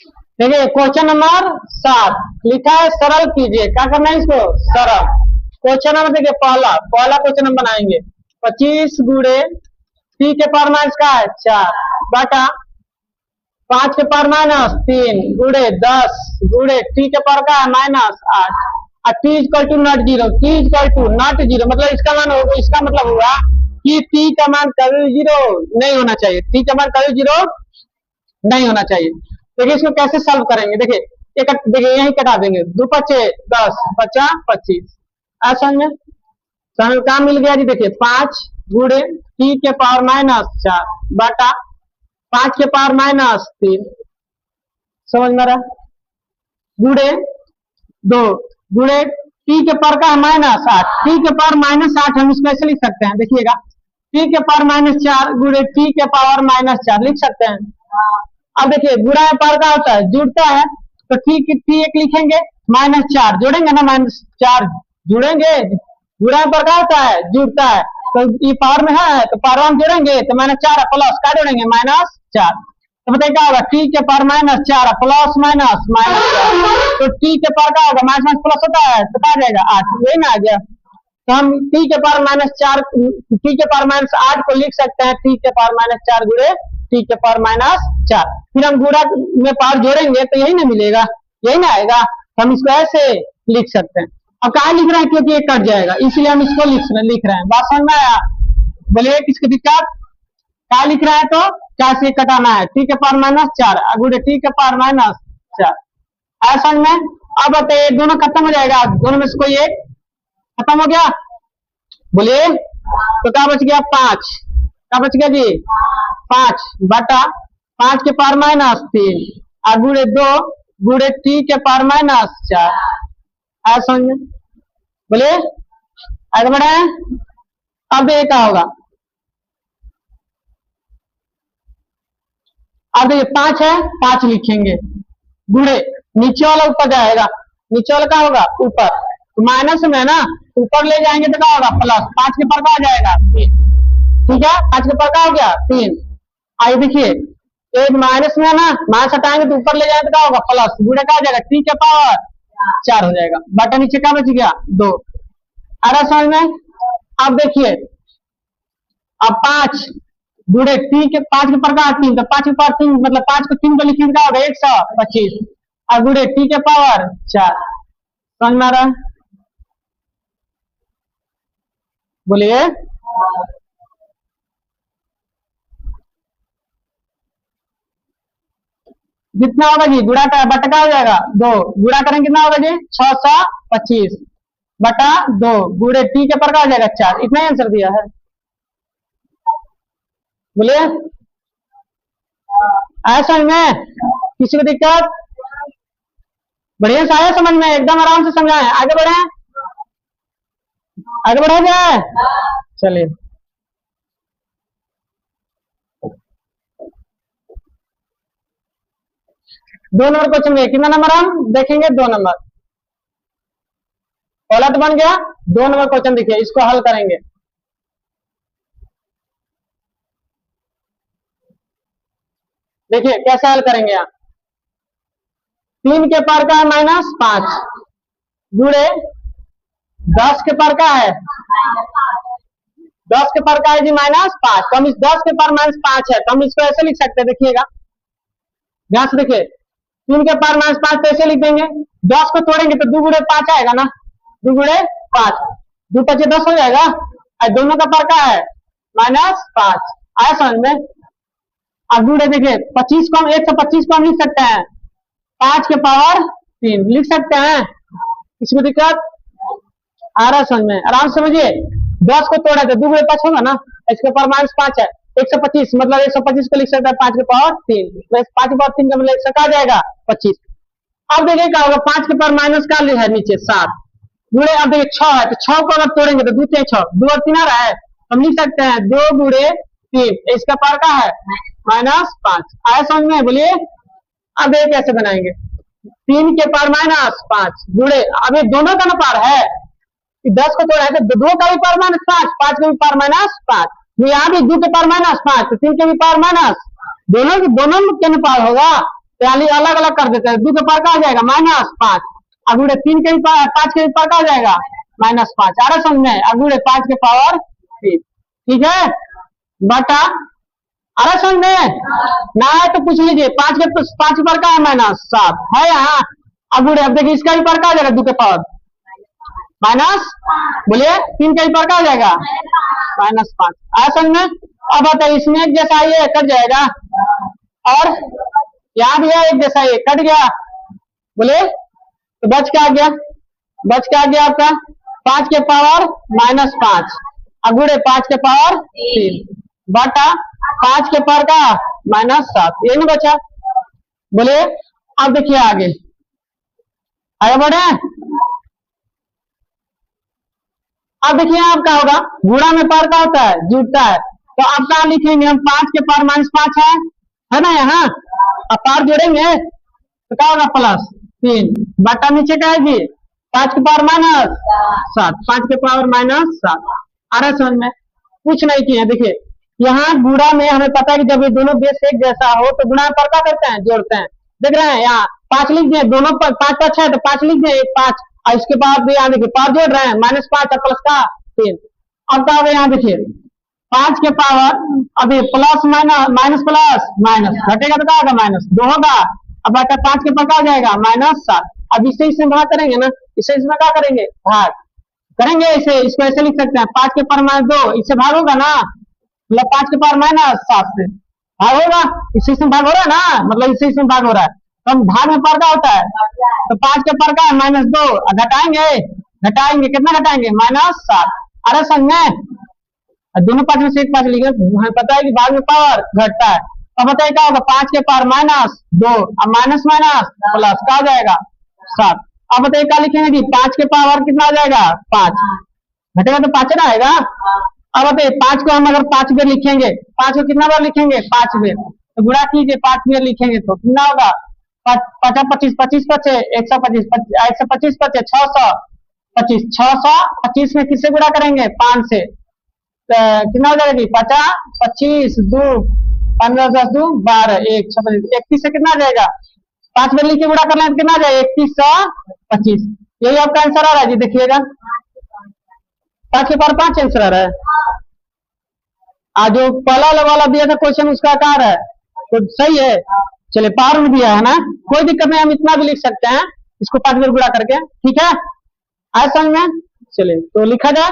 देखिए question number 7 लिखा है सरल कीजिए। क्या करना है इसको? सरल। क्वेश्चन नंबर देखिए पहला पहला क्वेश्चन हम बनाएंगे 25 गुड़े टी के पावर माइनस का है 4 बटा 5 के पावर माइनस 3 गुड़े 10 गुड़े टी के पावर का है माइनस 8 और T equal to naught zero. T equal to naught zero मतलब इसका मतलब हुआ कि टी का मान कभी जीरो नहीं होना चाहिए। टी का मान कभी जीरो नहीं होना चाहिए। देखिए इसको कैसे सॉल्व करेंगे। देखिए देखिए यही कटा देंगे 2 पचे 10 बचा 25 ऐसा में काम मिल गया जी। देखिए 5 गुड़े टी के पावर माइनस 4 बटा 5 के पावर माइनस 3 समझ में रहा गुड़े 2 गुड़े टी के पावर का माइनस 8 टी के पावर माइनस 8 हम इसको ऐसे लिख सकते हैं। देखिएगा टी के पावर माइनस 4 गुड़े टी के पावर माइनस 4 लिख सकते हैं। अब देखिए गुणा पावर का होता है जुड़ता है तो टी एक लिखेंगे माइनस 4 जोड़ेंगे ना माइनस 4 जुड़ेंगे। गुणा पर का होता है जुड़ता है तो ये पावर में है तो पावर हम जोड़ेंगे तो माइनस 4 प्लस का जोड़ेंगे माइनस 4 तो बताइए क्या होगा टी के power minus 4 plus minus minus 4 तो टी के पावर का होगा माइनस प्लस होता है तो क्या आ जाएगा 8 यही ना आ गया। तो हम टी के पावर माइनस 4 टी के पावर माइनस 8 को लिख सकते हैं टी के पावर माइनस 4 गुड़े टी के पावर माइनस 4 फिर हम गुणा में पावर जोड़ेंगे तो यही ना मिलेगा यही ना आएगा तो हम इसको ऐसे लिख सकते हैं। अब कहा लिख रहे हैं क्योंकि ये कट जाएगा इसलिए हम इसको लिख रहे हैं। बात समझ में आया? बोलिए किसकी दिक्कत? क्या लिख रहा है तो क्या से कटाना है टी के पावर माइनस 4 गुड़े टी के पावर माइनस 4 ऐसा में। अब बताइए दोनों खत्म हो जाएगा दोनों में से कोई एक खत्म हो गया। बोलिए तो क्या बच गया 5 क्या बच गया जी 5 बटा 5 के पावर माइनस 3 और गुड़े 2 गुड़े टी के पावर माइनस 4 ऐसा समझ में। बोलिए आगे बढ़े। अब ये क्या होगा अब ये 5 है 5 लिखेंगे गुड़े नीचे वाला ऊपर जाएगा नीचे वाला क्या होगा ऊपर तो माइनस में ना ऊपर ले जाएंगे तो क्या होगा प्लस 5 के पर का आ जाएगा 3 ठीक है 5 के पर का हो गया 3। आइए देखिए एक माइनस में है ना माइनस हटाएंगे तो ऊपर ले जाएंगे तो क्या होगा प्लस गुड़े का आ जाएगा टी के पावर 4 हो जाएगा बटा नीचे क्या बच गया 2 अरे समझ में। अब देखिए अब 5 गुड़े टी के 5 के पर का 3 तो 5 के पावर 3 मतलब 5 को 3 को लिखेंगे क्या होगा 125 और गुड़े टी के पावर 4 समझ में आ रहा है? बोलिए कितना होगा जी गुड़ा का बटा का हो जाएगा 2 गुड़ा करेंगे कितना होगा जी 6 सा 25 बटा 2 गुड़े टी के पर का हो जाएगा 4 इतना ही आंसर दिया है। बोलिए ऐसा में किसी को दिक्कत? बढ़िया से आया समझ में एकदम आराम से समझाएं। आगे बढ़े जाए चलिए। दो नंबर क्वेश्चन में कितना नंबर हम देखेंगे 2 नंबर पहला तो बन गया 2 नंबर क्वेश्चन देखिए इसको हल करेंगे। देखिए कैसे हल करेंगे यहाँ 3 के पावर का है माइनस 5 गुड़े 10 के पावर का है 10 के पावर का है जी माइनस 5 तो हम इस 10 के पावर माइनस 5 है तो हम इसको ऐसे लिख सकते हैं। देखिएगा ध्यान से देखिए 3 के पावर माइनस 5 तो ऐसे लिख देंगे 10 को तोड़ेंगे तो 2 गुड़े 5 आएगा ना 2 गुड़े 5 2 5 10 हो जाएगा और दोनों का पावर का है माइनस 5 आया समझ में। अब गुड़े देखिए 25 को हम 125 को हम लिख सकते हैं 5 के पावर 3 लिख सकते हैं इसमें दिक्कत आ रहा समझ में आराम से समझिए। 10 को तोड़ा तो 2 गुड़े 5 होगा ना इसके पावर माइनस 5 है 125 मतलब 125 को लिख सकता है 5 के पावर 3 5 के पावर 3 का मतलब 100 आ जाएगा 25। अब देखिए क्या होगा 5 के पावर माइनस का है नीचे 7 गुड़े अब देखिए 6 है तो 6 को अगर तोड़ेंगे तो 2 6 2 और 3 आ रहा है हम लिख सकते हैं 2 गुड़े 3 इसका पावर का है माइनस 5 आया समझ में। बोलिए अब ये कैसे बनाएंगे 3 के पावर माइनस 5 गुड़े अब ये दोनों का ना पावर है 10 को तोड़ा है तो 2 का भी पावर माइनस 5 5 का भी पावर माइनस 5 यहाँ भी 2 के पावर माइनस 5 तो 3 के भी पावर माइनस दोनों के पावर होगा तो यानी अलग अलग कर देते हैं। 2 के पावर का आ जाएगा -5, अगुड़े 3 के भी 5 के भी पावर का आ जाएगा -5। आ रहा समझ में? अगुड़े 5 के पावर 3, ठीक है, बटा आ रहा समझ में? ना है तो पूछ लीजिए। 5 के 5 पर का है -7 है यहाँ। अगुड़े अब देखिए इसका भी पर का आ जाएगा 2 के पावर माइनस, बोलिए 3 के भी पर का आ जाएगा -5। आया समझ में? अब बताइए इसमें एक जैसा ये कट जाएगा और यहाँ भी है एक जैसा ये कट गया, बोले तो बच क्या आ गया? बच क्या आ गया आपका 5 के पावर -5 अगुड़े 5 के पावर 3 बटा 5 के पावर का -7, ये नहीं बचा। बोलिए अब देखिए आगे आगे बढ़े। अब देखिए आप क्या होगा, गुणा में पावर का होता है जुड़ता है, तो आप क्या लिखेंगे हम 5 के पावर -5 है ना यहाँ। अब पावर जोड़ेंगे तो क्या होगा +3 बटा नीचे क्या है जी 5 के पावर -7, 5 के पावर -7। आ रहा समझ में? कुछ नहीं किए। देखिए यहाँ गुणा में हमें पता है कि जब ये दोनों बेस एक जैसा हो तो गुणा पर क्या करते हैं जोड़ते हैं। देख रहे हैं यहाँ 5 लिख दिए, दोनों पर 5 अच्छा है तो 5 लिख दिए, 5 और इसके बाद यहाँ देखिए पावर जोड़ रहे हैं -5 और प्लस का 3। अब क्या होगा यहाँ देखिए 5 के पावर अभी प्लस माइनस प्लस माइनस घटेगा तो क्या होगा -2 होगा। अब बटा 5 के पावर आ जाएगा -7। अब इसे इसमें भाग करेंगे ना, इसे इसमें क्या करेंगे भाग करेंगे, इसे इसको ऐसे लिख सकते हैं 5 के पावर -2 इससे भाग होगा ना, मतलब 5 के पावर -7 से भाग होगा। इसी से भाग हो रहा है ना, मतलब इसी से भाग हो रहा है तो हम भाग में पावर का होता है तो 5 के पावर का -2 घटाएंगे, घटाएंगे कितना घटाएंगे -7। अरे समझ में? दोनों 5 में से एक 5 लिखे, हमें पता है कि भाग में पावर घटता है। अब बताइए क्या होगा 5 के पावर -2 अब माइनस माइनस प्लस का आ जाएगा 7। अब बताइए क्या लिखेंगे जी 5 के पावर कितना आ जाएगा 5 घटेगा तो 5 ना आएगा। अब बताइए 5 को हम अगर 5 बार लिखेंगे, 5 को कितना बार लिखेंगे 5 बार, तो गुणा कीजिए 5 बार लिखेंगे तो कितना होगा 5 25 25 बचे 125 125 बचे 625 625 में किससे गुणा करेंगे 5 से, कितना हो जाएगा जी 50 25 2 15 10 2 12 1 31 से कितना आ जाएगा 5 बार लिख के गुणा कर लें तो कितना आ जाएगा 3125। यही आपका आंसर आ रहा है जी। देखिएगा 5 के पावर 5 आंसर आ रहा है। आज जो पहला वाला दिया था क्वेश्चन उसका आकार है तो सही है। चलिए पावर में दिया है ना, कोई दिक्कत नहीं, हम इतना भी लिख सकते हैं इसको 5 बार गुणा करके, ठीक है। आया समझ में? चलिए तो लिखा जाए।